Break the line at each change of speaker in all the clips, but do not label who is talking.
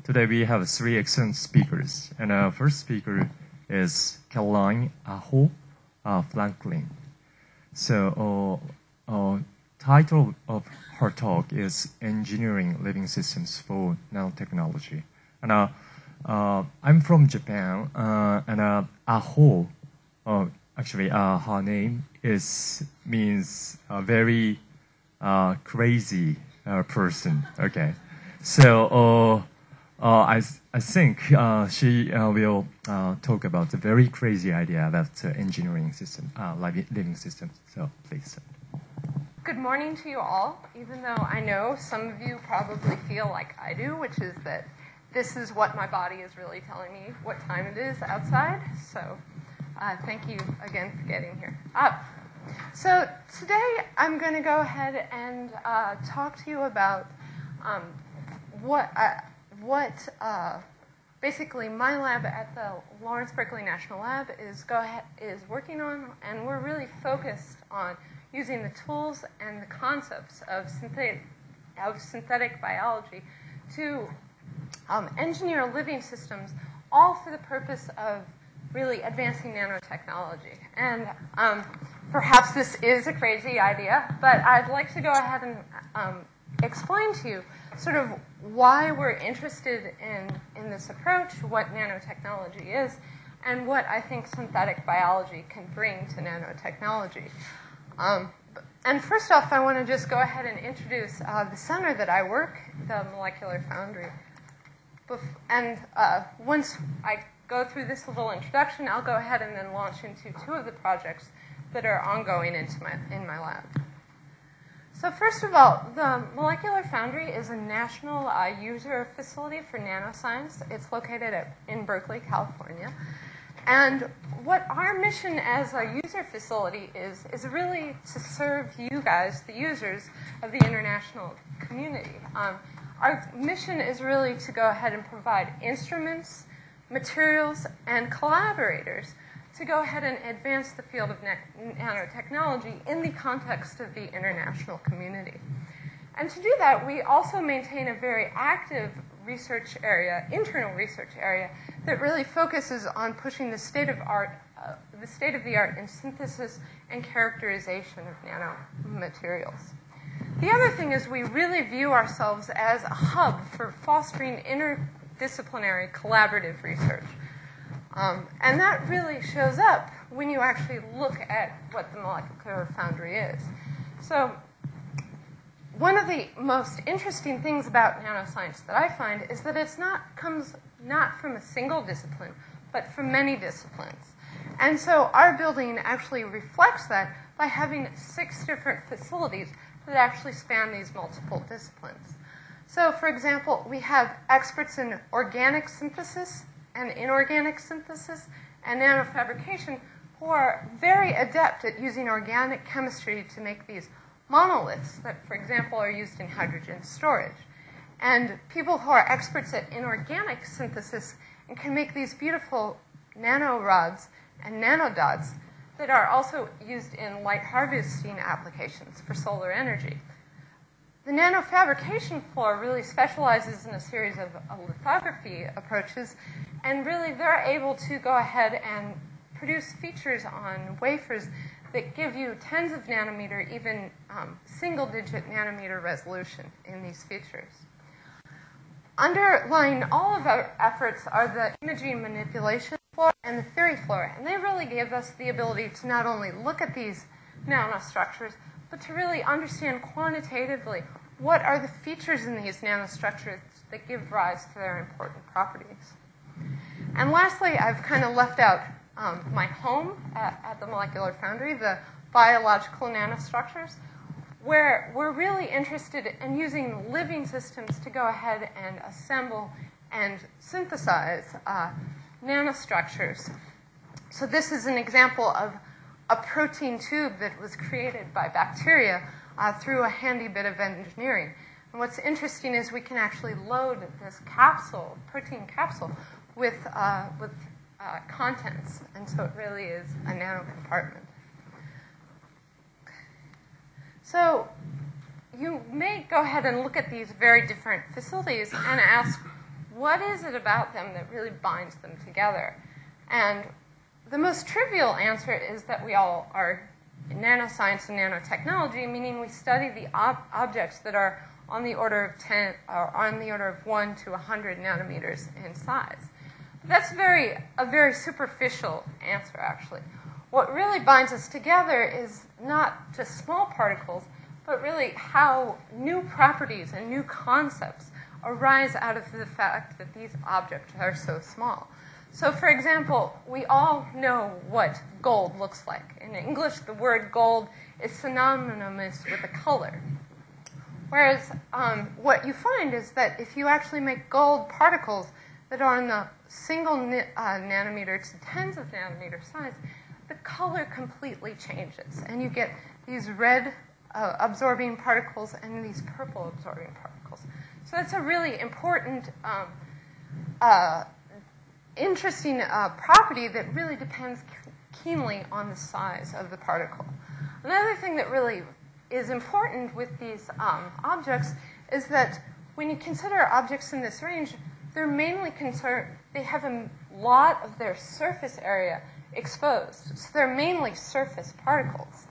today we have three excellent speakers. And our first speaker is Caroline Aho Franklin. So, title of her talk is Engineering Living Systems for Nanotechnology. And I'm from Japan, and Aho, actually, her name means a very crazy person. Okay, so I think she will talk about the very crazy idea about engineering system, living systems. So please.
Good morning to you all, even though I know some of you probably feel like I do, which is that this is what my body is really telling me what time it is outside. So thank you again for getting here. So today I'm going to go ahead and talk to you about basically my lab at the Lawrence Berkeley National Lab is working on, and we're really focused on using the tools and the concepts of synthetic biology to engineer living systems, all for the purpose of really advancing nanotechnology. And perhaps this is a crazy idea, but I'd like to go ahead and explain to you sort of why we're interested in this approach, what nanotechnology is, and what I think synthetic biology can bring to nanotechnology. And first off, I want to just go ahead and introduce the center that I work, the Molecular Foundry. And once I go through this little introduction, I'll go ahead and then launch into two of the projects that are ongoing in my lab. So first of all, the Molecular Foundry is a national user facility for nanoscience. It's located in Berkeley, California. And what our mission as a user facility is really to serve you guys, the users of the international community. Our mission is really to go ahead and provide instruments, materials, and collaborators to go ahead and advance the field of nanotechnology in the context of the international community. And to do that, we also maintain a very active research area, internal research area, that really focuses on pushing the state of the art in synthesis and characterization of nanomaterials. The other thing is we really view ourselves as a hub for fostering interdisciplinary collaborative research. And that really shows up when you actually look at what the Molecular Foundry is. So one of the most interesting things about nanoscience that I find is that it comes not from a single discipline, but from many disciplines. And so our building actually reflects that by having 6 different facilities that actually span these multiple disciplines. So, for example, we have experts in organic synthesis and inorganic synthesis and nanofabrication who are very adept at using organic chemistry to make these monoliths that, for example, are used in hydrogen storage. And people who are experts at inorganic synthesis and can make these beautiful nanorods and nanodots that are also used in light harvesting applications for solar energy. The nanofabrication floor really specializes in a series of lithography approaches, and really they're able to go ahead and produce features on wafers that give you tens of nanometer, even single-digit nanometer resolution in these features. Underlying all of our efforts are the imaging manipulation floor and the theory floor, and they really give us the ability to not only look at these nanostructures, but to really understand quantitatively what are the features in these nanostructures that give rise to their important properties. And lastly, I've kind of left out my home at the Molecular Foundry, the biological nanostructures, where we're really interested in using living systems to go ahead and assemble and synthesize nanostructures. So this is an example of a protein tube that was created by bacteria through a handy bit of engineering. And what's interesting is we can actually load this capsule, protein capsule, with contents. And so it really is a nano compartment. So you may go ahead and look at these very different facilities and ask, what is it about them that really binds them together? And the most trivial answer is that we all are in nanoscience and nanotechnology, meaning we study the objects that are on the order of 10 or on the order of 1 to 100 nanometers in size. But that's a very superficial answer, actually. What really binds us together is not just small particles, but really how new properties and new concepts arise out of the fact that these objects are so small. So, for example, we all know what gold looks like. In English, the word gold is synonymous with a color. Whereas what you find is that if you actually make gold particles that are in the single nanometer to tens of nanometer size, the color completely changes. And you get these red absorbing particles and these purple absorbing particles. So that's a really important, interesting property that really depends keenly on the size of the particle. Another thing that really is important with these objects is that when you consider objects in this range, they're mainly concerned, they have a lot of their surface area exposed. So they're mainly surface particles.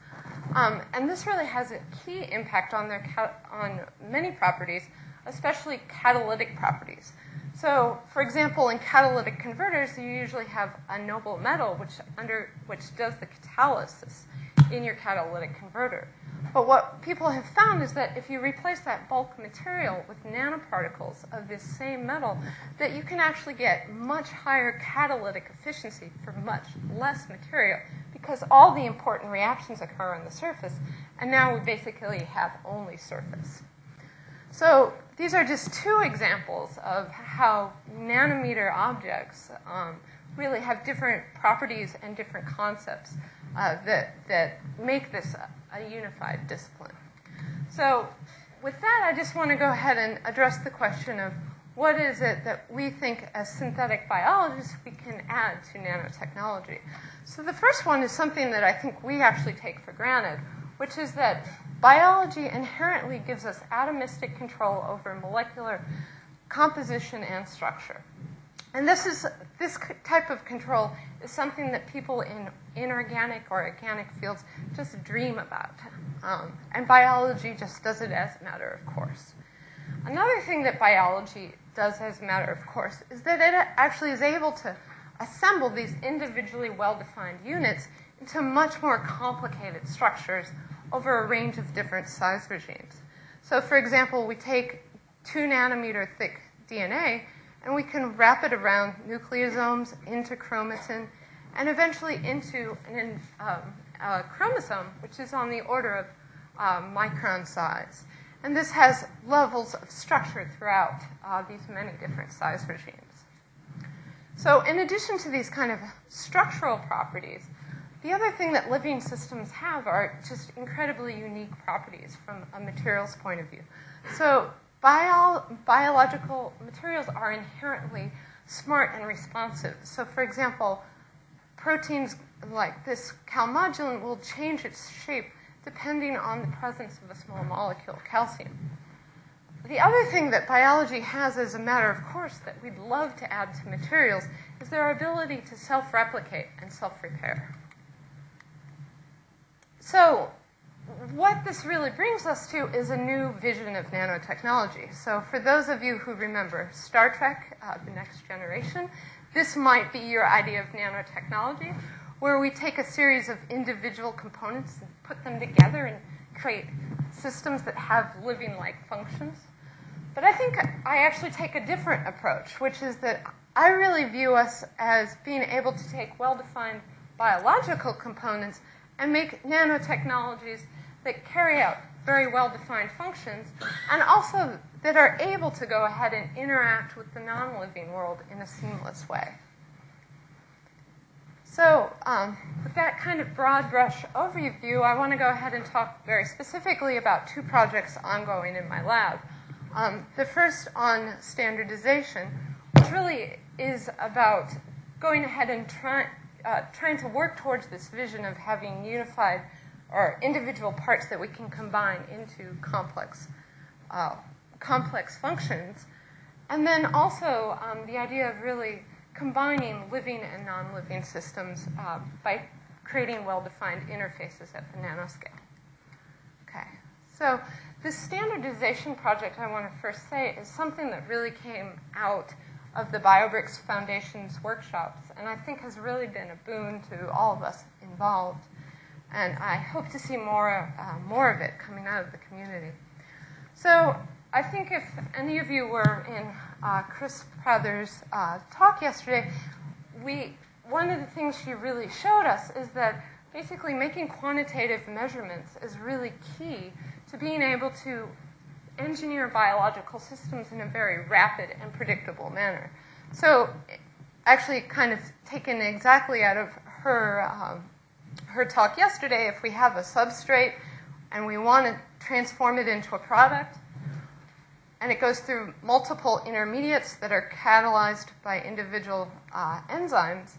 And this really has a key impact on on many properties, especially catalytic properties. So, for example, in catalytic converters, you usually have a noble metal which does the catalysis in your catalytic converter. But what people have found is that if you replace that bulk material with nanoparticles of this same metal, that you can actually get much higher catalytic efficiency for much less material, because all the important reactions occur on the surface, and now we basically have only surface. So these are just two examples of how nanometer objects really have different properties and different concepts that make this a unified discipline. So with that, I just want to go ahead and address the question of what is it that we think as synthetic biologists we can add to nanotechnology. So the first one is something that I think we actually take for granted, which is that biology inherently gives us atomistic control over molecular composition and structure. And this type of control is something that people in inorganic or organic fields just dream about. And biology just does it as a matter of course. Another thing that biology does as a matter of course is that it actually is able to assemble these individually well-defined units into much more complicated structures over a range of different size regimes. So, for example, we take 2 nanometer thick DNA and we can wrap it around nucleosomes, into chromatin, and eventually into a chromosome, which is on the order of micron size. And this has levels of structure throughout these many different size regimes. So in addition to these kind of structural properties, the other thing that living systems have are just incredibly unique properties from a materials point of view. So biological materials are inherently smart and responsive. So for example, proteins like this calmodulin will change its shape depending on the presence of a small molecule, calcium. The other thing that biology has as a matter of course that we'd love to add to materials is their ability to self-replicate and self-repair. So what this really brings us to is a new vision of nanotechnology. So for those of you who remember Star Trek, The Next Generation, this might be your idea of nanotechnology, where we take a series of individual components and put them together and create systems that have living-like functions. But I think I actually take a different approach, which is that I really view us as being able to take well-defined biological components and make nanotechnologies that carry out very well-defined functions, and also that are able to go ahead and interact with the non-living world in a seamless way. So with that kind of broad brush overview, I want to go ahead and talk very specifically about 2 projects ongoing in my lab. The first on standardization, which really is about going ahead and trying to work towards this vision of having unified or individual parts that we can combine into complex functions. And then also the idea of really combining living and non-living systems by creating well-defined interfaces at the nanoscale. Okay, so this standardization project, I want to first say, is something that really came out of the BioBricks Foundation's workshops, and I think has really been a boon to all of us involved. And I hope to see more of it coming out of the community. So I think if any of you were in Chris Prather's talk yesterday, one of the things she really showed us is that basically making quantitative measurements is really key to being able to engineer biological systems in a very rapid and predictable manner. So actually kind of taken exactly out of her talk yesterday, if we have a substrate and we want to transform it into a product, and it goes through multiple intermediates that are catalyzed by individual enzymes,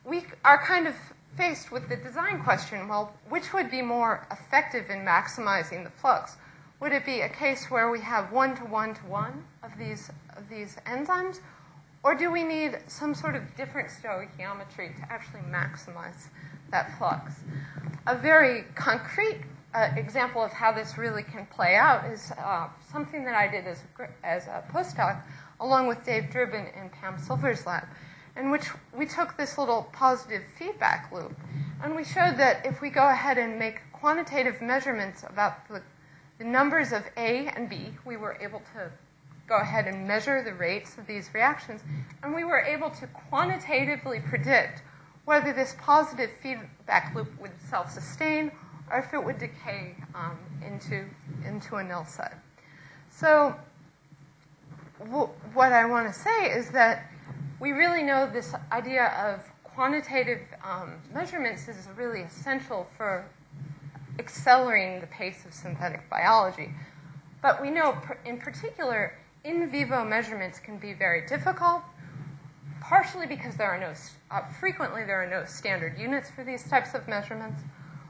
we are kind of faced with the design question, well, which would be more effective in maximizing the flux? Would it be a case where we have one-to-one-to-one of these enzymes, or do we need some sort of different stoichiometry to actually maximize that flux? A very concrete example of how this really can play out is something that I did as a postdoc along with Dave Dribbin in Pam Silver's lab, in which we took this little positive feedback loop, and we showed that if we go ahead and make quantitative measurements about the numbers of A and B, we were able to go ahead and measure the rates of these reactions, and we were able to quantitatively predict whether this positive feedback loop would self-sustain or if it would decay into a null set. So what I want to say is that we really know this idea of quantitative measurements is really essential for accelerating the pace of synthetic biology. But we know, in particular, in vivo measurements can be very difficult, partially because frequently there are no standard units for these types of measurements.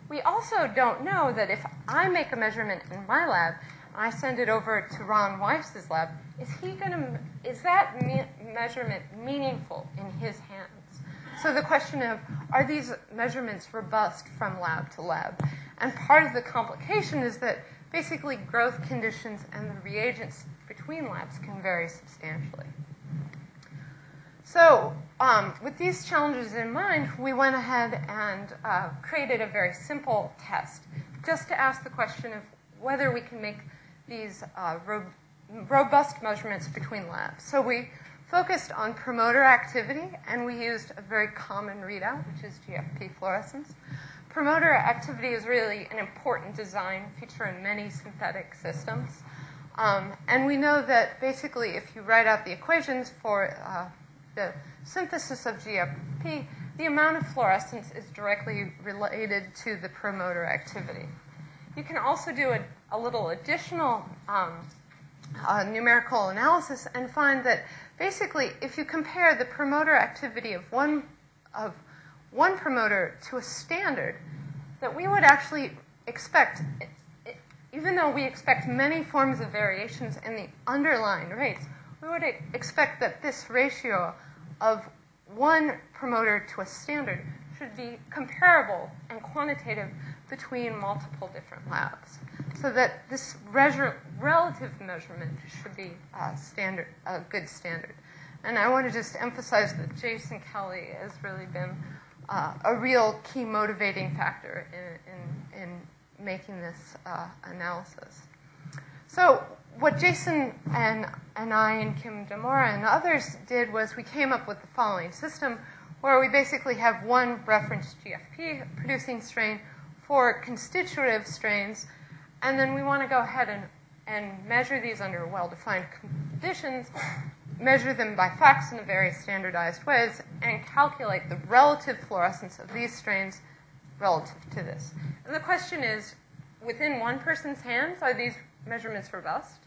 We also don't know that if I make a measurement in my lab and I send it over to Ron Weiss's lab, is that measurement meaningful in his hands? So the question of, are these measurements robust from lab to lab? And part of the complication is that basically growth conditions and the reagents between labs can vary substantially. So with these challenges in mind, we went ahead and created a very simple test just to ask the question of whether we can make these robust measurements between labs. So we focused on promoter activity, and we used a very common readout, which is GFP fluorescence. Promoter activity is really an important design feature in many synthetic systems. And we know that basically if you write out the equations for the synthesis of GFP, the amount of fluorescence is directly related to the promoter activity. You can also do a little additional numerical analysis and find that basically if you compare the promoter activity of one promoter to a standard, that we would actually expect, even though we expect many forms of variations in the underlying rates, we would expect that this ratio of one promoter to a standard should be comparable and quantitative between multiple different labs, so that this relative measurement should be a good standard. And I want to just emphasize that Jason Kelly has really been a real key motivating factor in making this analysis. So what Jason and I and Kim Demora and others did was we came up with the following system where we basically have one reference GFP producing strain, 4 constitutive strains, and then we want to go ahead and measure these under well-defined conditions, measure them by FACS in very standardized ways, and calculate the relative fluorescence of these strains relative to this. And the question is, within one person's hands, are these measurements robust?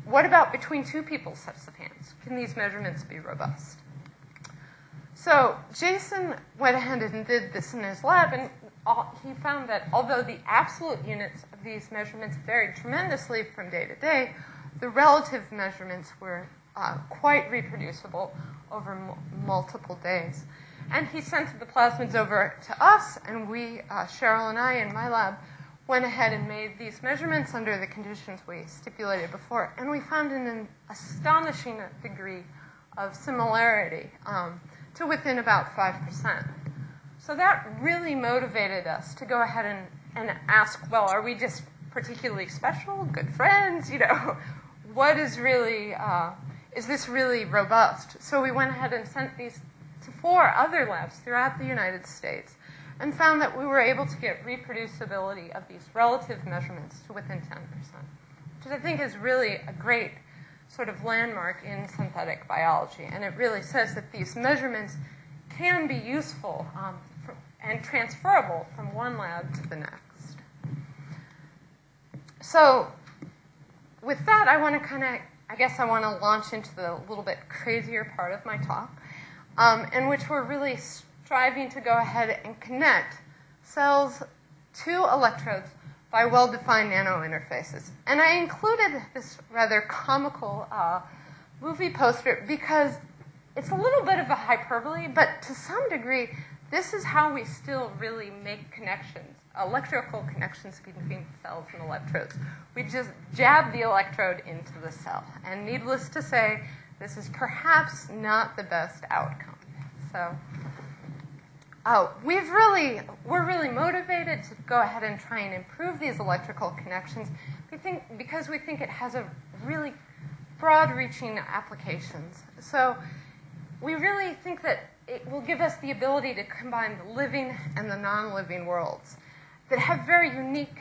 What about between 2 people's sets of hands? Can these measurements be robust? So Jason went ahead and did this in his lab, and he found that although the absolute units of these measurements varied tremendously from day to day, the relative measurements were quite reproducible over multiple days. And he sent the plasmids over to us, and we, Cheryl and I in my lab, went ahead and made these measurements under the conditions we stipulated before. And we found an astonishing degree of similarity to within about 5%. So that really motivated us to go ahead and ask, well, are we just particularly special, good friends? You know, what is really, is this really robust? So we went ahead and sent these to 4 other labs throughout the United States and found that we were able to get reproducibility of these relative measurements to within 10%, which I think is really a great sort of landmark in synthetic biology. And it really says that these measurements can be useful and transferable from one lab to the next. So with that, I want to I want to launch into the little bit crazier part of my talk, in which we're really striving to go ahead and connect cells to electrodes by well-defined nanointerfaces. And I included this rather comical movie poster because it's a little bit of a hyperbole, but to some degree, this is how we still really make connections, electrical connections between cells and electrodes. We just jab the electrode into the cell. And needless to say, this is perhaps not the best outcome. So we're really motivated to go ahead and try and improve these electrical connections because we think it has a really broad-reaching applications. So we really think that it will give us the ability to combine the living and the non-living worlds that have very unique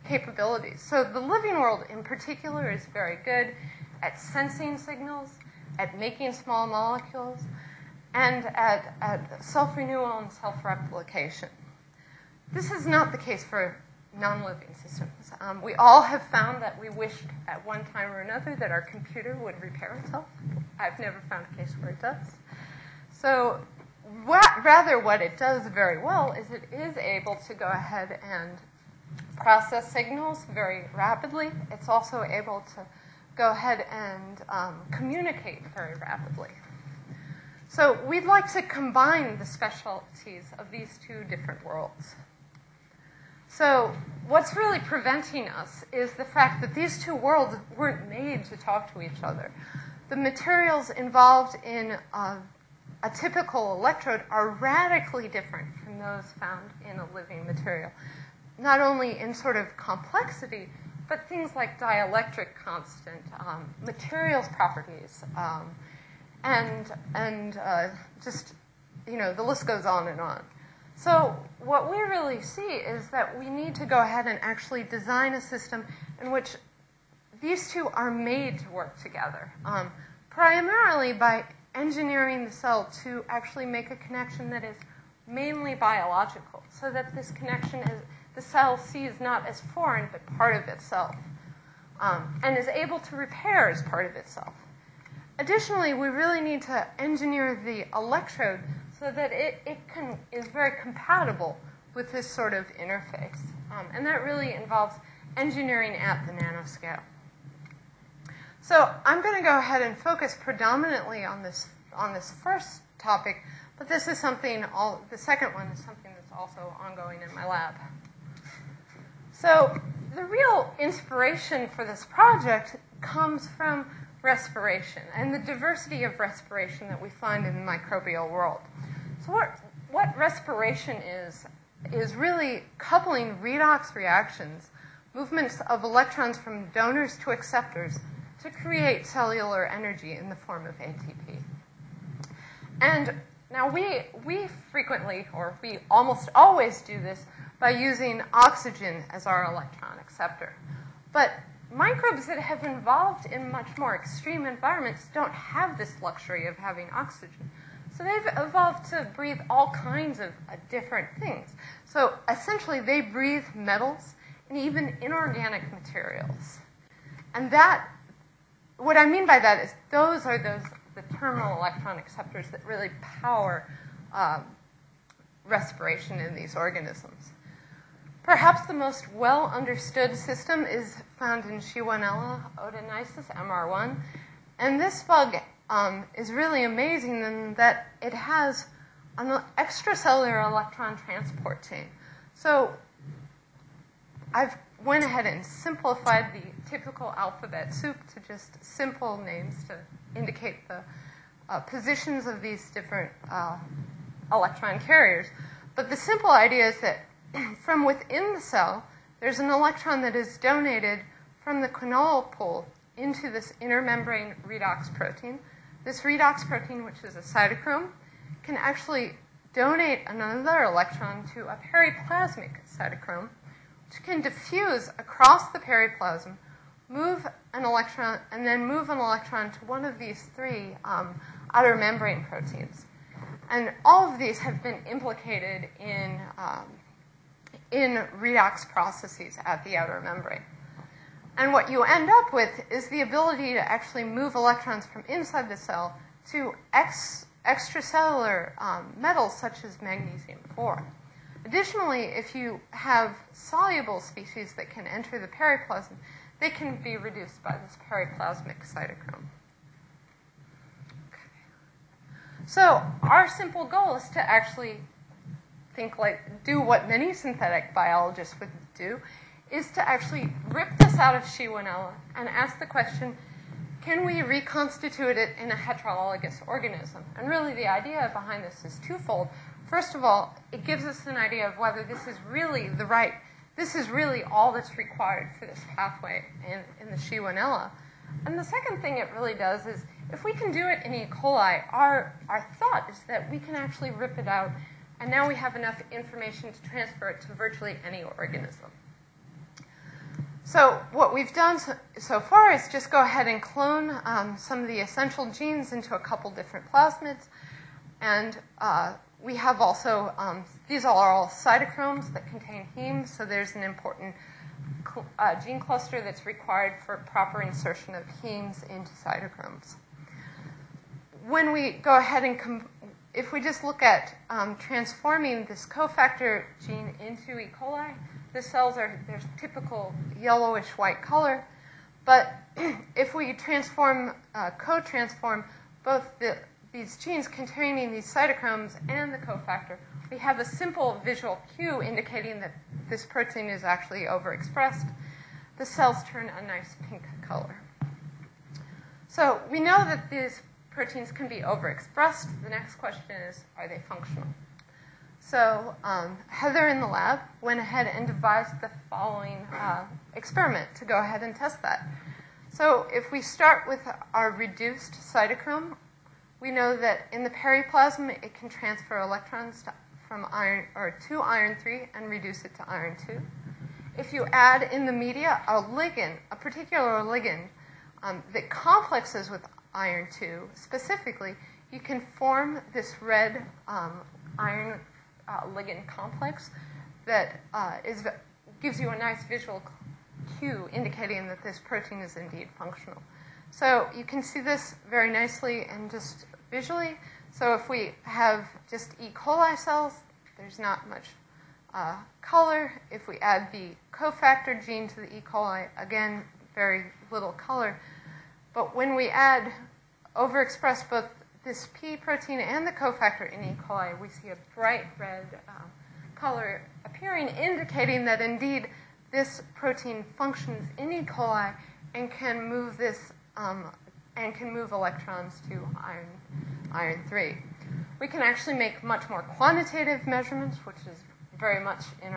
capabilities. So the living world in particular is very good at sensing signals, at making small molecules, and at self-renewal and self-replication. This is not the case for non-living systems. We all have found that we wished at one time or another that our computer would repair itself. I've never found a case where it does. So rather what it does very well is it is able to go ahead and process signals very rapidly. It's also able to go ahead and communicate very rapidly. So we'd like to combine the specialties of these 2 different worlds. So what's really preventing us is the fact that these 2 worlds weren't made to talk to each other. The materials involved in a typical electrode are radically different from those found in a living material, not only in sort of complexity, but things like dielectric constant, materials properties, and just, you know, the list goes on and on. So what we really see is that we need to go ahead and actually design a system in which these 2 are made to work together, primarily by engineering the cell to actually make a connection that is mainly biological, so that this connection the cell sees not as foreign, but part of itself, and is able to repair as part of itself. Additionally, we really need to engineer the electrode so that it is very compatible with this sort of interface. And that really involves engineering at the nanoscale. So I'm going to go ahead and focus predominantly on this first topic, but this is something, the second one is something that's also ongoing in my lab. So the real inspiration for this project comes from respiration and the diversity of respiration that we find in the microbial world. So what respiration is really coupling redox reactions, movements of electrons from donors to acceptors, to create cellular energy in the form of ATP. And now we frequently, or we almost always do this by using oxygen as our electron acceptor. But microbes that have evolved in much more extreme environments don't have this luxury of having oxygen. So they've evolved to breathe all kinds of different things. So essentially they breathe metals and even inorganic materials. And that, what I mean by that is those are the terminal electron acceptors that really power respiration in these organisms. Perhaps the most well-understood system is found in Shewanella odenisis, MR1. And this bug is really amazing in that it has an extracellular electron transport chain. So I've went ahead and simplified the typical alphabet soup to just simple names to indicate the positions of these different electron carriers. But the simple idea is that from within the cell, there's an electron that is donated from the quinol pool into this intermembrane redox protein. This redox protein, which is a cytochrome, can actually donate another electron to a periplasmic cytochrome, which can diffuse across the periplasm, move an electron, and then move an electron to one of these three outer membrane proteins. And all of these have been implicated in redox processes at the outer membrane. And what you end up with is the ability to actually move electrons from inside the cell to extracellular metals such as magnesium-4. Additionally, if you have soluble species that can enter the periplasm, they can be reduced by this periplasmic cytochrome. So our simple goal is to actually do what many synthetic biologists would do, is to actually rip this out of Shewanella and ask the question, can we reconstitute it in a heterologous organism? And really the idea behind this is twofold. First of all, it gives us an idea of whether this is really this is really all that's required for this pathway in the Shewanella. And the second thing it really does is, if we can do it in E. coli, our thought is that we can actually rip it out, and now we have enough information to transfer it to virtually any organism. So what we've done so far is just go ahead and clone some of the essential genes into a couple different plasmids. And we have also, these are all cytochromes that contain heme, so there's an important gene cluster that's required for proper insertion of hemes into cytochromes. When we go ahead and, if we just look at transforming this cofactor gene into E. coli, the cells are their typical yellowish-white color. But if we co-transform both these genes containing these cytochromes and the cofactor, we have a simple visual cue indicating that this protein is actually overexpressed. The cells turn a nice pink color. So we know that these proteins can be overexpressed. The next question is, are they functional? So Heather in the lab went ahead and devised the following experiment to go ahead and test that. So if we start with our reduced cytochrome, we know that in the periplasm it can transfer electrons to iron 3 and reduce it to iron 2. If you add in the media a ligand, a particular ligand that complexes with iron 2 specifically, you can form this red iron ligand complex that gives you a nice visual cue indicating that this protein is indeed functional. So you can see this very nicely and just visually. So if we have just E. coli cells, there's not much color. If we add the cofactor gene to the E. coli, again, very little color. But when we overexpress both this P protein and the cofactor in E. coli, we see a bright red color appearing, indicating that indeed this protein functions in E. coli and can move electrons to iron 3. We can actually make much more quantitative measurements, which is very much in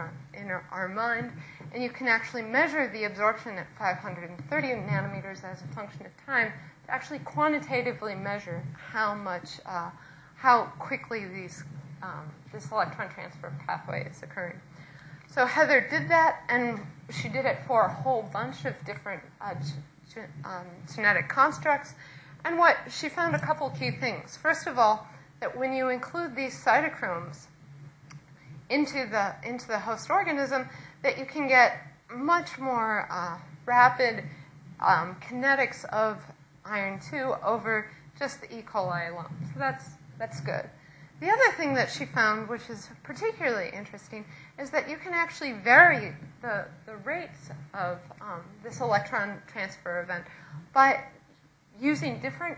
our mind, and you can actually measure the absorption at 530 nanometers as a function of time to actually quantitatively measure how quickly this electron transfer pathway is occurring. So Heather did that, and she did it for a whole bunch of different genetic constructs. And she found a couple key things. First of all, that when you include these cytochromes into the host organism, that you can get much more rapid kinetics of iron 2 over just the E. coli alone. So that's good. The other thing that she found, which is particularly interesting, is that you can actually vary the rates of this electron transfer event by using different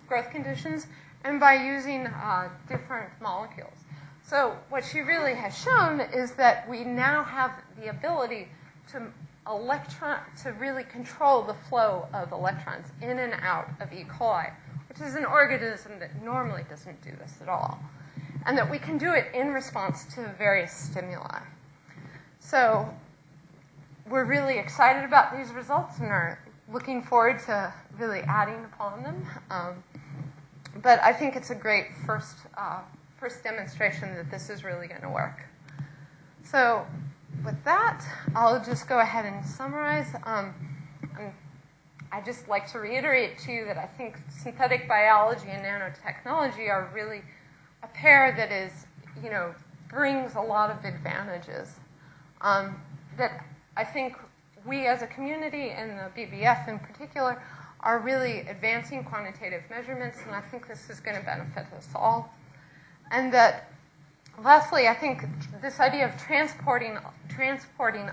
growth conditions and by using different molecules. So what she really has shown is that we now have the ability to really control the flow of electrons in and out of E. coli, which is an organism that normally doesn't do this at all, and that we can do it in response to various stimuli. So we're really excited about these results and are looking forward to really adding upon them. But I think it's a great first demonstration that this is really going to work. So with that, I'll just go ahead and summarize. I'd just like to reiterate, too, that I think synthetic biology and nanotechnology are really a pair that is, brings a lot of advantages. That I think we as a community, and the BBF in particular, are really advancing quantitative measurements, and I think this is going to benefit us all. And that, lastly, I think this idea of transporting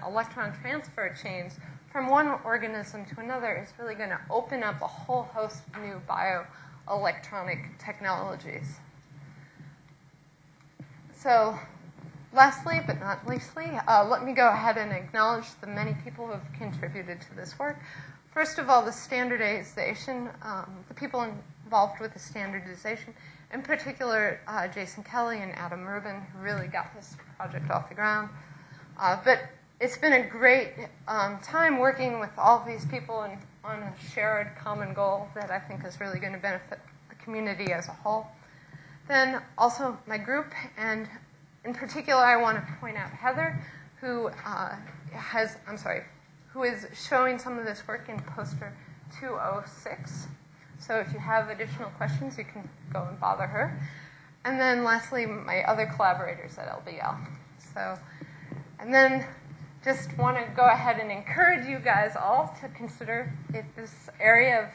electron transfer chains from one organism to another is really going to open up a whole host of new bioelectronic technologies. So, lastly, but not leastly, let me go ahead and acknowledge the many people who have contributed to this work. First of all, the standardization, the people involved with the standardization, in particular, Jason Kelly and Adam Rubin, who really got this project off the ground. But it's been a great time working with all of these people on a shared common goal that I think is really going to benefit the community as a whole. Then also my group, and in particular, I want to point out Heather, who who is showing some of this work in poster 206. So if you have additional questions, you can go and bother her. And then lastly, my other collaborators at LBL. So, and then just want to go ahead and encourage you guys all to consider, if this area of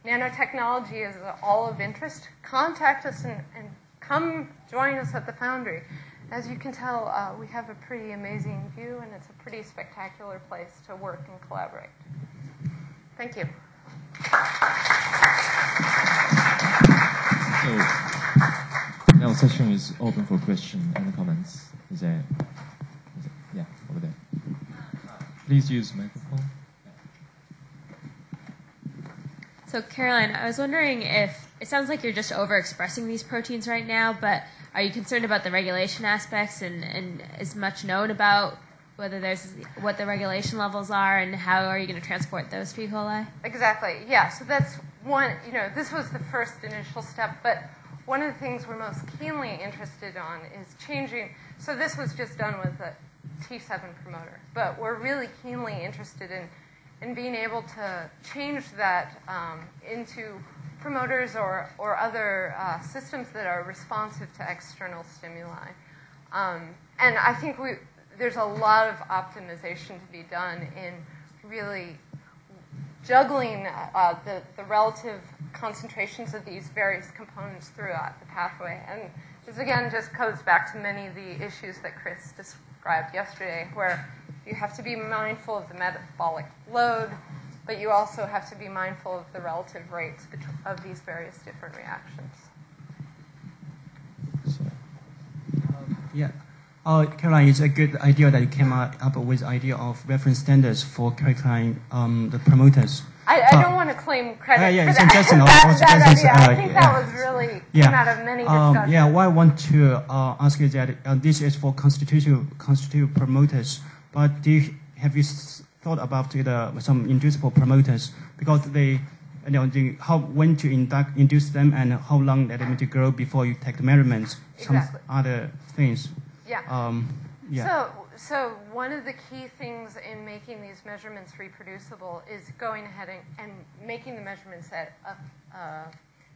nanotechnology is all of interest, contact us and come join us at the Foundry. As you can tell, we have a pretty amazing view, and it's a pretty spectacular place to work and collaborate. Thank you.
So now session is open for questions and comments. Yeah, over there. Please use microphone.
So Caroline, I was wondering if, it sounds like you're just overexpressing these proteins right now, but are you concerned about the regulation aspects, and is much known about what the regulation levels are, and how are you going to transport those to E. coli?
Exactly, yeah. So that's one, this was the first initial step, but one of the things we're most keenly interested on is changing. So this was just done with a T7 promoter, but we're really keenly interested in being able to change that into promoters or other systems that are responsive to external stimuli. And I think there's a lot of optimization to be done in really juggling the relative concentrations of these various components throughout the pathway. And this, again, just goes back to many of the issues that Chris described yesterday, where you have to be mindful of the metabolic load, but you also have to be mindful of the relative rates of these various different reactions.
Yeah. Caroline, it's a good idea that you came up with the idea of reference standards for characterizing the promoters.
I don't want to claim credit for
that idea.
I think that was really came out of many discussions.
What I want to ask you is that this is for constitutive promoters, but have you thought about some inducible promoters, because when to induce them and how long they need to grow before you take the measurements,
exactly.
Some other things.
Yeah. So one of the key things in making these measurements reproducible is going ahead and making the measurements at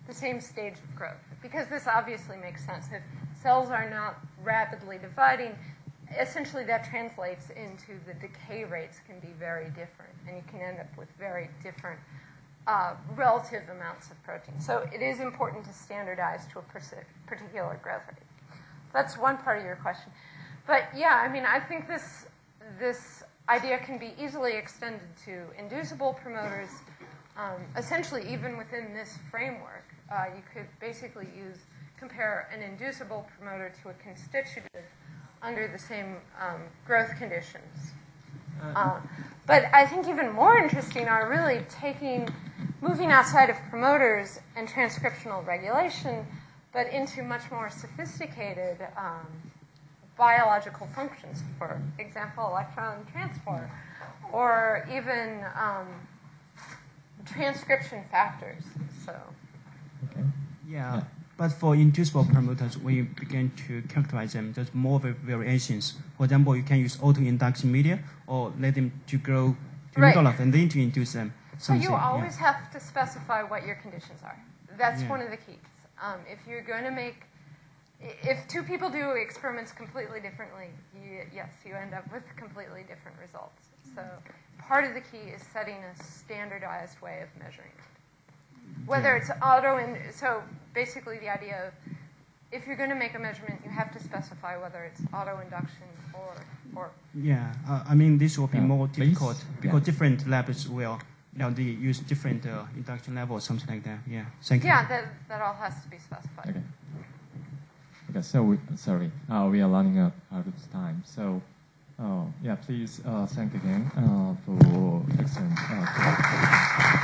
the same stage of growth, because this obviously makes sense. If cells are not rapidly dividing, essentially that translates into the decay rates can be very different, and you can end up with very different relative amounts of protein. So it is important to standardize to a particular growth rate. That's one part of your question. But yeah, I mean, I think this idea can be easily extended to inducible promoters. Essentially, even within this framework, you could basically compare an inducible promoter to a constitutive under the same growth conditions. But I think even more interesting are really moving outside of promoters and transcriptional regulation, but into much more sophisticated biological functions, for example, electron transport, or even transcription factors. So,
yeah. But for inducible promoters, when you begin to characterize them, there's more variations. For example, you can use autoinduction media or let them to grow to middle of and then to induce them.
So you always have to specify what your conditions are. That's one of the keys. If you're going to if two people do experiments completely differently, yes, you end up with completely different results. So part of the key is setting a standardized way of measuring it. Whether it's so basically the idea of if you're going to make a measurement, you have to specify whether it's autoinduction or.
Yeah, I mean this will be more difficult because different labs will they use different induction levels, something like that. Yeah, thank you.
Yeah, that all has to be specified.
Okay. Okay, so we are running out of time. So, yeah, please thank again for excellent talk.